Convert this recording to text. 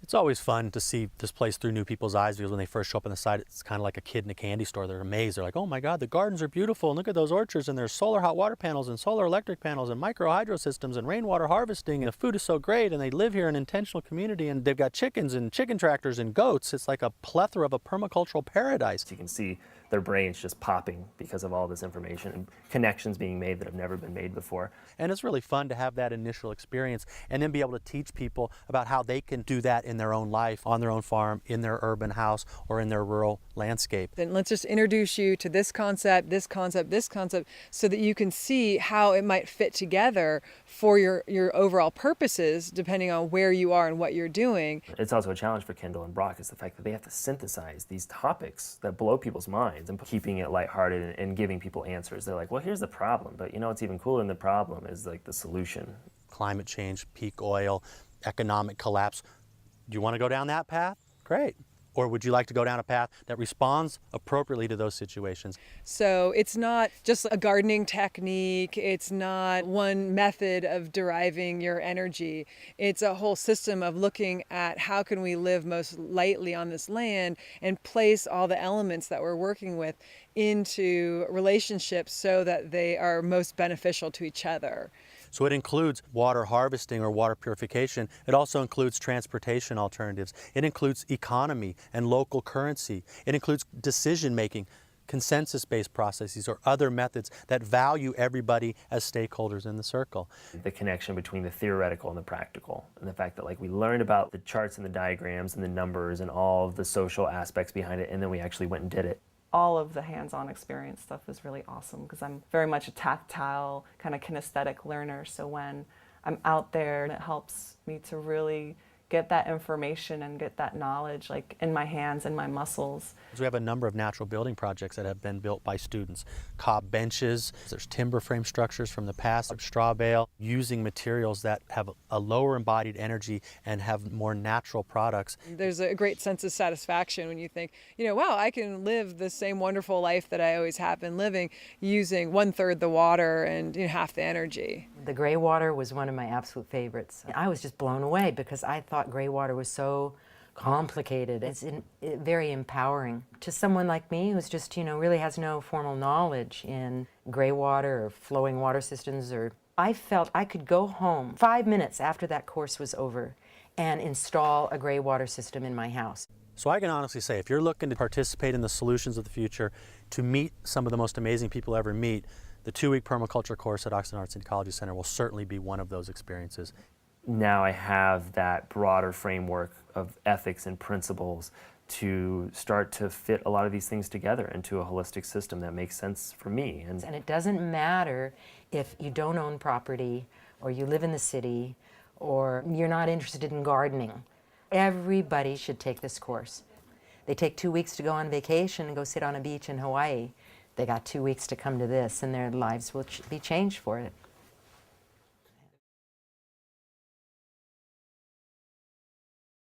It's always fun to see this place through new people's eyes, because when they first show up on the site, it's kind of like a kid in a candy store. They're amazed. They're like, oh my God, the gardens are beautiful, and look at those orchards, and there's solar hot water panels and solar electric panels and micro hydro systems and rainwater harvesting, and the food is so great, and they live here in an intentional community, and they've got chickens and chicken tractors and goats. It's like a plethora of a permacultural paradise. You can see their brains just popping because of all this information and connections being made that have never been made before. And it's really fun to have that initial experience and then be able to teach people about how they can do that in their own life, on their own farm, in their urban house, or in their rural landscape. Then let's just introduce you to this concept, so that you can see how it might fit together for your overall purposes, depending on where you are and what you're doing. It's also a challenge for Kendall and Brock is the fact that they have to synthesize these topics that blow people's minds and keeping it lighthearted and giving people answers. They're like, well, here's the problem, but you know what's even cooler than the problem is like the solution. Climate change, peak oil, economic collapse. Do you want to go down that path? Great. Or would you like to go down a path that responds appropriately to those situations? So it's not just a gardening technique. It's not one method of deriving your energy. It's a whole system of looking at how can we live most lightly on this land and place all the elements that we're working with into relationships so that they are most beneficial to each other. So it includes water harvesting or water purification. It also includes transportation alternatives. It includes economy and local currency. It includes decision-making, consensus-based processes, or other methods that value everybody as stakeholders in the circle. The connection between the theoretical and the practical, and the fact that like we learned about the charts and the diagrams and the numbers and all of the social aspects behind it, and then we actually went and did it. All of the hands-on experience stuff is really awesome because I'm very much a tactile, kind of kinesthetic learner. So when I'm out there, it helps me to really get that information and get that knowledge like in my hands and my muscles. We have a number of natural building projects that have been built by students. Cob benches, there's timber frame structures from the past, straw bale, using materials that have a lower embodied energy and have more natural products. There's a great sense of satisfaction when you think, you know, wow, I can live the same wonderful life that I always have been living using 1/3 the water and half the energy. The gray water was one of my absolute favorites. I was just blown away because I thought gray water was so complicated. It's very empowering to someone like me who's just, really has no formal knowledge in gray water or flowing water systems. I felt I could go home 5 minutes after that course was over and install a gray water system in my house. So I can honestly say, if you're looking to participate in the solutions of the future, to meet some of the most amazing people ever meet, the 2-week permaculture course at Occidental Arts Ecology Center will certainly be one of those experiences. Now I have that broader framework of ethics and principles to start to fit a lot of these things together into a holistic system that makes sense for me. And it doesn't matter if you don't own property or you live in the city or you're not interested in gardening. Everybody should take this course. They take 2 weeks to go on vacation and go sit on a beach in Hawaii. They got 2 weeks to come to this and their lives will be changed for it.